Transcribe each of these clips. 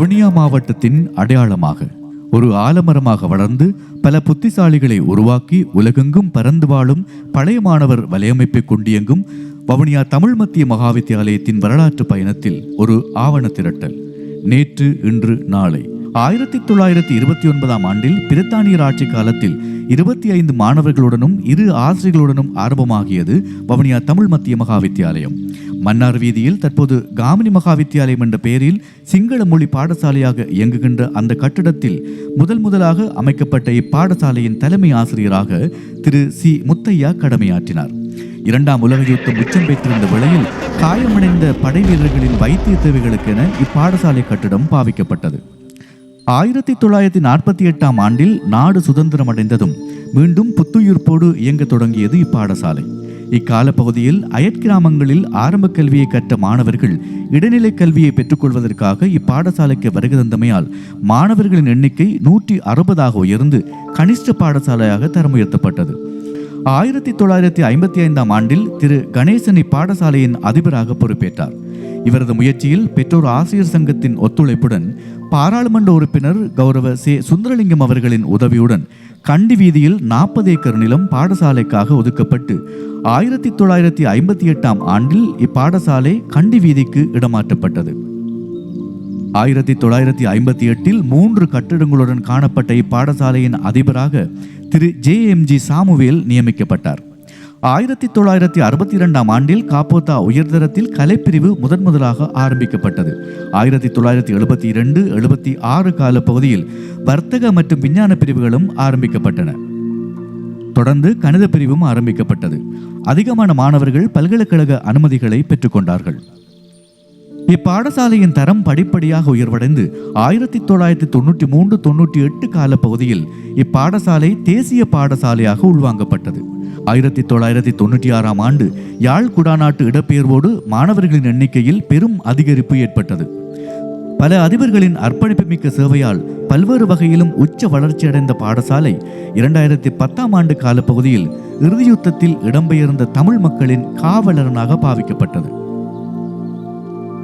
வவுனியா மாவட்டத்தின் அடையாளமாக ஒரு ஆலமரமாக வளர்ந்து பல புத்திசாலிகளை உருவாக்கி உலகெங்கும் பறந்து வாழும் பழைய மாணவர் வலையமைப்பை கொண்டியங்கும் வவுனியா தமிழ் மத்திய மகாவித்தியாலயத்தின் வரலாற்று பயணத்தில் ஒரு ஆவண திரட்டல். நேற்று, இன்று, நாளை. 1929 ஆண்டில் பிரித்தானியர் ஆட்சி காலத்தில் 25 மாணவர்களுடனும் 2 ஆசிரியர்களுடனும் ஆரம்பமாகியது வவுனியா தமிழ் மத்திய மகாவித்தியாலயம். மன்னார் வீதியில் தற்போது காமினி மகாவித்தியாலயம் என்ற பெயரில் சிங்கள மொழி பாடசாலையாக இயங்குகின்ற அந்த கட்டிடத்தில் முதலாக அமைக்கப்பட்ட இப்பாடசாலையின் தலைமை ஆசிரியராக திரு சி முத்தையா கடமையாற்றினார். 2ஆம் உலக யுத்தம் உச்சம் பெற்றிருந்த வேளையில் காயமடைந்த படை வீரர்களின் வைத்திய தேவைகளுக்கென இப்பாடசாலை கட்டிடம் பாவிக்கப்பட்டது. 1948 ஆண்டில் நாடு சுதந்திரம் அடைந்ததும் மீண்டும் புத்துயிர்ப்போடு இயங்க தொடங்கியது இப்பாடசாலை. இக்கால பகுதியில் அயற்கிராமங்களில் ஆரம்ப கல்வியை கற்ற மாணவர்கள் இடைநிலை கல்வியை பெற்றுக்கொள்வதற்காக இப்பாடசாலைக்கு வருகை தந்தமையால் மாணவர்களின் எண்ணிக்கை 160 உயர்ந்து கனிஷ்ட பாடசாலையாக தரம் உயர்த்தப்பட்டது. 1955 ஆண்டில் திரு கணேசன் இப்பாடசாலையின் அதிபராக பொறுப்பேற்றார். இவரது முயற்சியில் பெற்றோர் ஆசிரியர் சங்கத்தின் ஒத்துழைப்புடன் பாராளுமன்ற உறுப்பினர் கௌரவ சே சுந்தரலிங்கம் அவர்களின் உதவியுடன் கண்டி வீதியில் 40 ஏக்கர் நிலம் பாடசாலைக்காக ஒதுக்கப்பட்டு 1958 ஆண்டில் இப்பாடசாலை கண்டி வீதிக்கு இடமாற்றப்பட்டது. 1958 3 கட்டிடங்களுடன் காணப்பட்ட இப்பாடசாலையின் அதிபராக திரு ஜே.எம்.ஜி. சாமுவேல் நியமிக்கப்பட்டார். 1962 ஆண்டில் காப்போத்தா உயர்தரத்தில் கலைப்பிரிவு முதலாக ஆரம்பிக்கப்பட்டது. 1972-76 கால பகுதியில் வர்த்தக மற்றும் விஞ்ஞான பிரிவுகளும் ஆரம்பிக்கப்பட்டன. தொடர்ந்து கணித பிரிவும் ஆரம்பிக்கப்பட்டது. அதிகமான மாணவர்கள் பல்கலைக்கழக அனுமதிகளை பெற்றுக்கொண்டார்கள். இப்பாடசாலையின் தரம் படிப்படியாக உயர்வடைந்து 1993-98 கால பகுதியில் இப்பாடசாலை தேசிய பாடசாலையாக உள்வாங்கப்பட்டது. 1996 ஆண்டு யாழ் குடாநாட்டு இடப்பெயர்வோடு மாணவர்களின் எண்ணிக்கையில் பெரும் அதிகரிப்பு ஏற்பட்டது. பல அதிபர்களின் அர்ப்பணிப்பு மிக்க சேவையால் பல்வேறு வகையிலும் உச்ச வளர்ச்சியடைந்த பாடசாலை 2010 ஆண்டு கால பகுதியில் இறுதியுத்தத்தில் இடம்பெயர்ந்த தமிழ் மக்களின் காவலரனாக பாவிக்கப்பட்டது.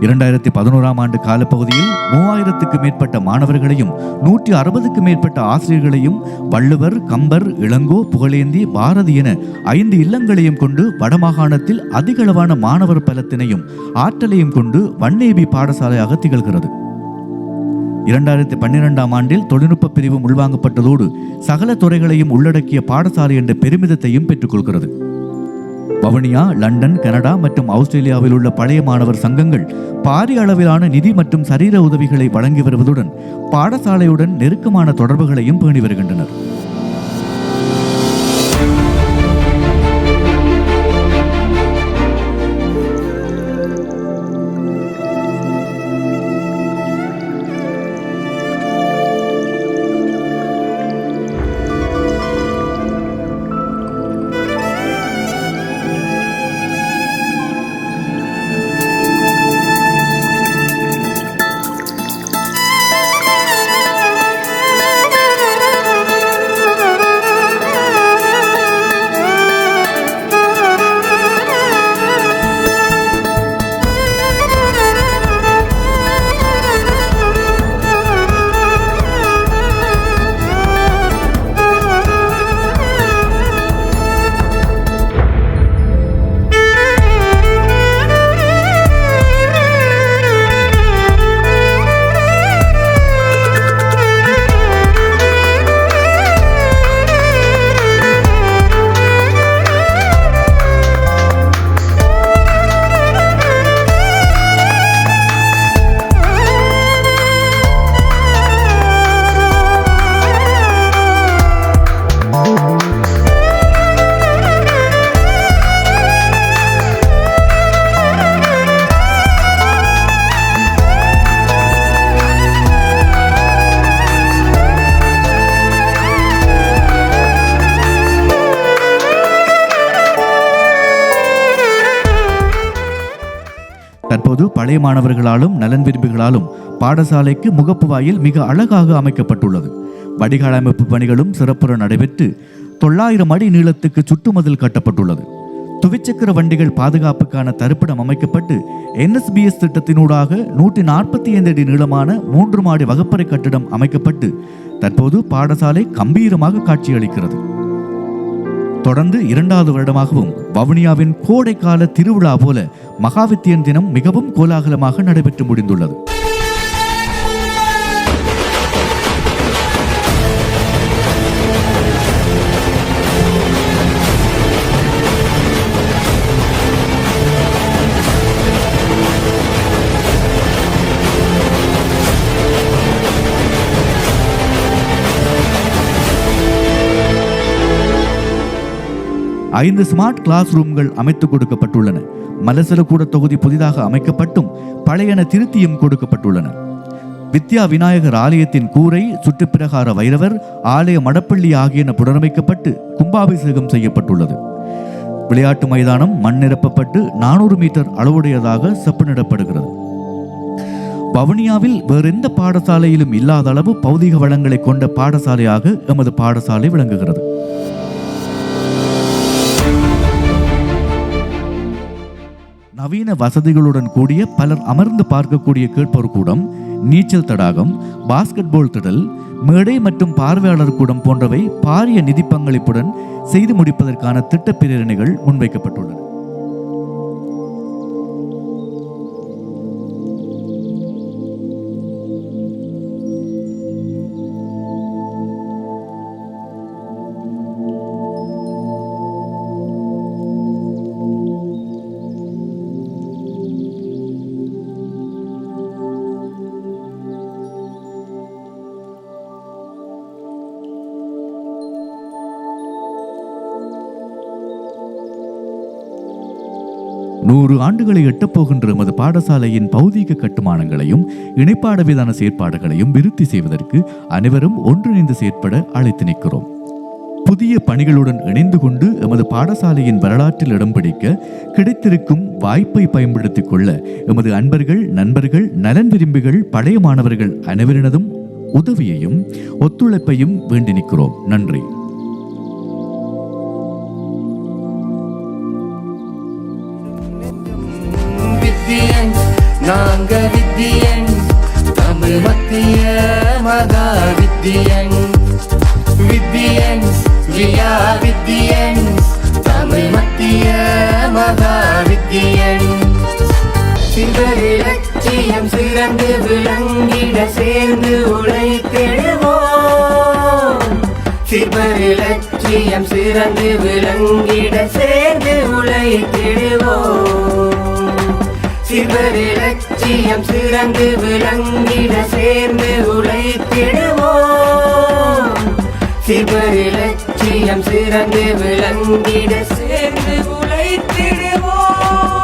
2011 ஆண்டு காலப்பகுதியில் 3000க்கு மேற்பட்ட மாணவர்களையும் 160க்கு மேற்பட்ட ஆசிரியர்களையும் வள்ளுவர், கம்பர், இளங்கோ, புகழேந்தி, பாரதி என 5 இல்லங்களையும் கொண்டு வடமாகாணத்தில் அதிகளவான மாணவர் பலத்தினையும் ஆற்றலையும் கொண்டு வன்னேபி பாடசாலையாக திகழ்கிறது. 2012 ஆண்டில் தொழில்நுட்ப பிரிவும் உள்வாங்கப்பட்டதோடு சகல துறைகளையும் உள்ளடக்கிய பாடசாலை என்ற பெருமிதத்தையும் பெற்றுக்கொள்கிறது. வவுனியா, லண்டன், கனடா மற்றும் ஆஸ்திரேலியாவில் உள்ள பழைய மாணவர் சங்கங்கள் பாரிய அளவிலான நிதி மற்றும் சரீர உதவிகளை வழங்கி வருவதுடன் பாடசாலையுடன் நெருக்கமான தொடர்புகளையும் பேணி வருகின்றனர். தற்போது பழைய மாணவர்களாலும் நலன் விரும்பிகளாலும் பாடசாலைக்கு முகப்பு வாயில் மிக அழகாக அமைக்கப்பட்டுள்ளது. வடிகால் அமைப்பு பணிகளும் சிறப்புற நடைபெற்று 900 அடி நீளத்துக்கு சுற்றுமதில் கட்டப்பட்டுள்ளது. துவிச்சக்கர வண்டிகள் பாதுகாப்புக்கான தரிப்பிடம் அமைக்கப்பட்டு NSBS திட்டத்தினூடாக 145 அடி நீளமான 3 மாடி வகுப்பறை கட்டிடம் அமைக்கப்பட்டு தற்போது பாடசாலை கம்பீரமாக காட்சியளிக்கிறது. தொடர்ந்து 2வது வருடமாகவும் வவுனியாவின் கோடைக்கால திருவிழா போல மகாவித்தியன் தினம் மிகவும் கோலாகலமாக நடைபெற்று முடிந்துள்ளது. ஐந்து ஸ்மார்ட் கிளாஸ் ரூம்கள் அமைத்துக் கொடுக்கப்பட்டுள்ளன. மலசலக்கூட தொகுதி புதிதாக அமைக்கப்பட்டும் பழையன திருத்தியும் கொடுக்கப்பட்டுள்ளன. வித்யா விநாயகர் ஆலயத்தின் கூரை, சுற்றுப்பிரகார வைரவர், ஆலய மடப்பள்ளி ஆகியன புனரமைக்கப்பட்டு கும்பாபிஷேகம் செய்யப்பட்டுள்ளது. விளையாட்டு மைதானம் மண் நிரப்பப்பட்டு 400 மீட்டர் அளவுடையதாக செப்பனிடப்படுகிறது. வவுனியாவில் வேறெந்த பாடசாலையிலும் இல்லாத அளவு பௌதிக வளங்களை கொண்ட பாடசாலையாக எமது பாடசாலை விளங்குகிறது. நவீன வசதிகளுடன் கூடிய பலர் அமர்ந்து பார்க்கக்கூடிய கேட்போர் கூடம், நீச்சல் தடாகம், பாஸ்கெட்பால் திடல், மேடை மற்றும் பார்வையாளர் கூடம் போன்றவை பாரிய நிதி பங்களிப்புடன் செய்து முடிப்பதற்கான திட்ட பிரேரணைகள் முன்வைக்கப்பட்டுள்ளன. நூறு ஆண்டுகளை எட்டப்போகின்ற எமது பாடசாலையின் பௌதீக கட்டுமானங்களையும் இணைப்பாடவிதான செயற்பாடுகளையும் விருத்தி செய்வதற்கு அனைவரும் ஒன்றிணைந்து செயற்பட அழைத்து நிற்கிறோம். புதிய பணிகளுடன் இணைந்து கொண்டு எமது பாடசாலையின் வரலாற்றில் இடம் பிடிக்க கிடைத்திருக்கும் வாய்ப்பை பயன்படுத்திக் கொள்ள எமது அன்பர்கள், நண்பர்கள், நலன் விரும்பிகள், பழைய மாணவர்கள் அனைவரினதும் உதவியையும் ஒத்துழைப்பையும் வேண்டி நிற்கிறோம். நன்றி. நாங்க வித்தியன் தமிழ் மத்திய மகா வித்தியன், வித்தியன் வியா வித்தியன் தமிழ் மத்திய மகா வித்தியன். சிவர் இலட்சியம் சிறந்து விளங்கிட சேர்ந்து உழைத்திடுவோம். சிவர் இலட்சியம் சிறந்து விளங்கிட சேர்ந்து உழைத்திடுவோம். சிவர் இலட்சியம் சிறந்து விளங்கிட சேர்ந்து உழைத்திடுவோம். சிவர் இலட்சியம் சிறந்து விளங்கிட சேர்ந்து உழைத்திடுவோம்.